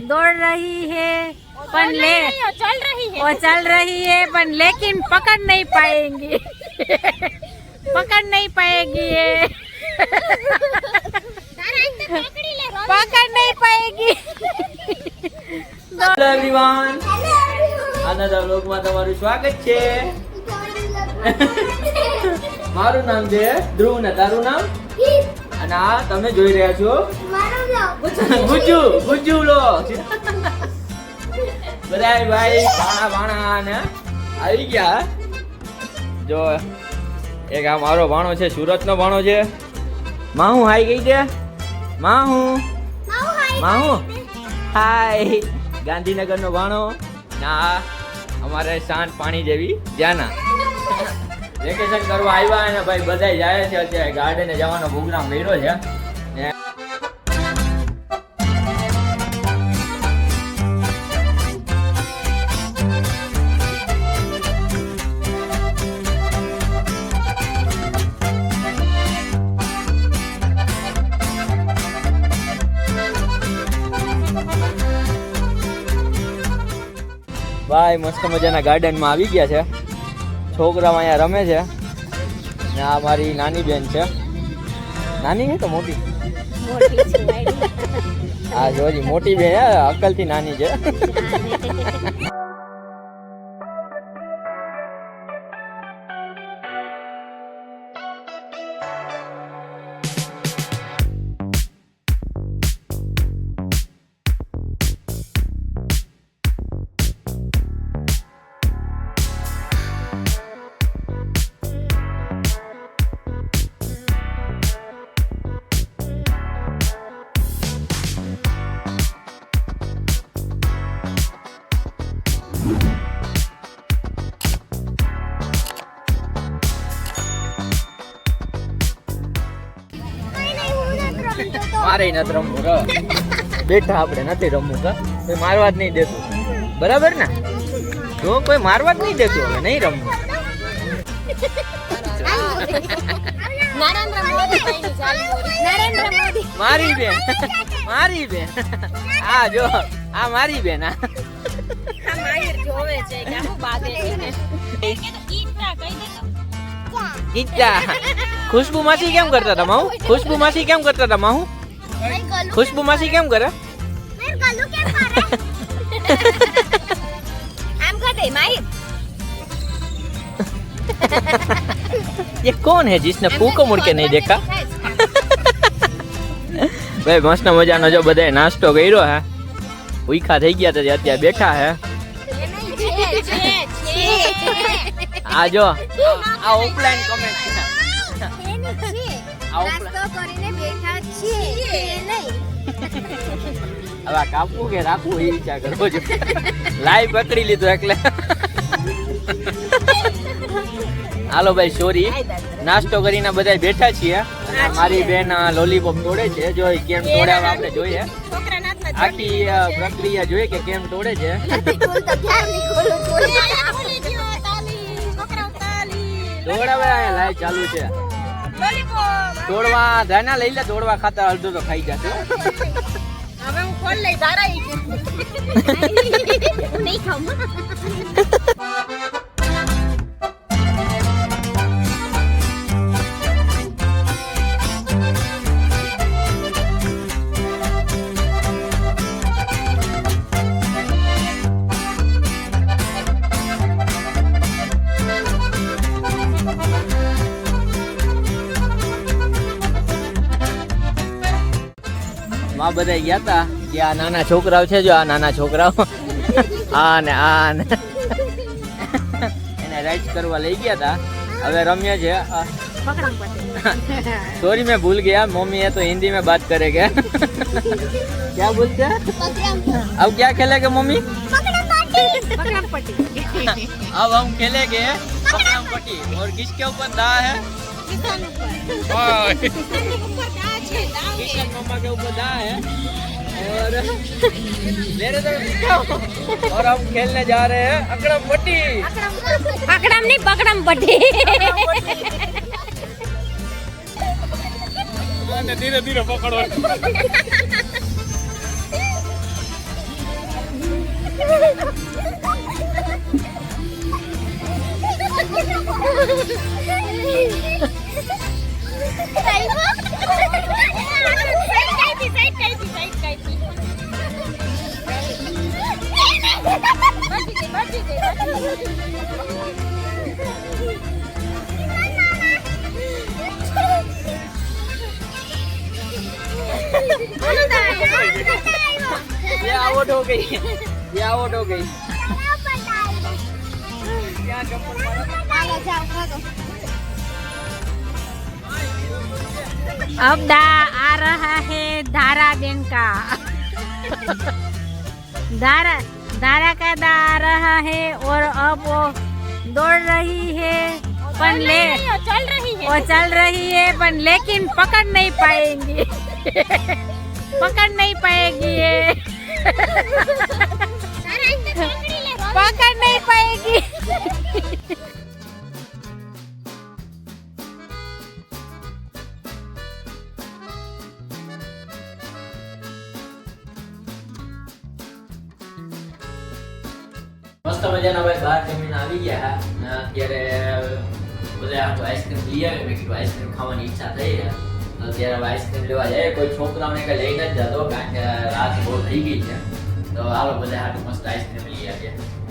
दौड़ रही है पर ले चल रही है पर लेकिन पकड़ नहीं पाएंगी पकड़ नहीं पाएगी ये पकड़ नहीं पाएगी। હેલો એવરીવન, આનંદ વ્લોગમાં તમારું સ્વાગત છે। મારું નામ છે ધ્રુવ ને તારું નામ? અને આ તમે જોઈ રહ્યા છો ગુજ્જુ ગુજ્જુ વ્લોગ। બધાય ભાઈ ભાણા ને આવી ગયા। જો એક આ મારો ભાણો છે, સુરત નો ભાણો છે। માહુ હાઈ ગઈ છે, માહુ હાય। ગાંધીનગર નો ભાણો ના અમારે શાંત પાણી જેવી જાના વેકેશન કરવા આવ્યા અને ભાઈ બધા જાય છે। અત્યારે ગાર્ડને જવાનો પ્રોગ્રામ કર્યો છે ને ભાઈ મસ્ત મજાના ગાર્ડનમાં આવી ગયા છે। છોકરાઓ અહીંયા રમે છે ને આ મારી નાની બેન છે। નાની છે તો મોટી? હા જોજી મોટી બેન અકલથી નાની છે। મારે નથી રમવું, બેઠા આપણે નથી રમવું કા કોઈ મારવા જ નહીં દેતું, બરાબર ને? તો કોઈ મારવા જ નહીં દેતું, હવે નહીં રમવું। મારી બેન મારી બેન આ જો આ મારી બેન ખુશ્બુ માસી કેમ કરતા હતા માહુ? ખુશ્બુ માસી કેમ કરતા હતા માહુ? ખુશ્બુ માસી કેમ કરે? ये कौन है जिसने फू को मुड़ के नहीं देखा? भाई मस्त मजानो जो बधाए नाश्तो કર્યો હે, ભૂખા થઈ ગયા હતા અત્યારે બેઠા હે। આ જો આ ઓફલાઈન કમેન્ટ છે, હવે કાપવું કે રાખવું એ વિચાર કરવો છે। લાઈવ પકડી લીધું એટલે હાલો ભાઈ સોરી, નાસ્તો કરીને બધા બેઠા છીએ। મારી બેન લોલીપોપ તોડે છે, જો કેમ તોડાવે આપણે જોઈએ, આખી પ્રક્રિયા જોઈએ કે કેમ તોડે છે। તોડાવે લાઈવ ચાલુ છે, તોડવા ધાના લઈ લે, તોડવા ખાતા અડધો તો ખાઈ જશે। હવે હું ખોલ લઈ તારા નહીં ખાઉં। માં બધા ગયા હતા કે આ નાના છોકરાઓ છે, જો આ નાના છોકરાઓ આ ને એને રાઈડ કરવા લઈ ગયા હતા, હવે રમ્યા છે। सॉरी मैं भूल गया, मम्मी है तो हिंदी में बात करेगा। क्या बोलते हैं? अब क्या खेलेंगे मम्मी? पकड़म पट्टी। अब हम खेलेंगे पकड़म पट्टी, और किसके ऊपर दा है? किशन मामा के ऊपर दा है, और मेरे तरफ दिखाओ। और हम खेलने जा रहे हैं अकड़म पट्टी। अकड़म नहीं पकड़म पट्टी। धीरे धीरे पकड़ो। ये आउट हो गई, ये आउट हो गई। अब आ रहा है धारा बैंक का धारा का दा आ रहा है और अब वो दौड़ रही है पर चल रही है पर लेकिन पकड़ नहीं पाएंगी पकड़ नहीं पाएगी ये पकड़ नहीं पाएगी મસ્ત મજાના ભાઈ બહાર જમીને આવી ગયા ને અત્યારે બધા આટલું આઈસ્ક્રીમ લઈ આવે. મેં કીધું આઈસ્ક્રીમ ખાવાની ઈચ્છા થઈ છે તો અત્યારે હવે આઈસ્ક્રીમ લેવા જાય. કોઈ છોકરાઓને કઈ લઈ નથી જતો કારણ કે રાત બહુ થઈ ગઈ છે. તો હાલો બધા આટલું મસ્ત આઈસ્ક્રીમ લઈ આવ્યા.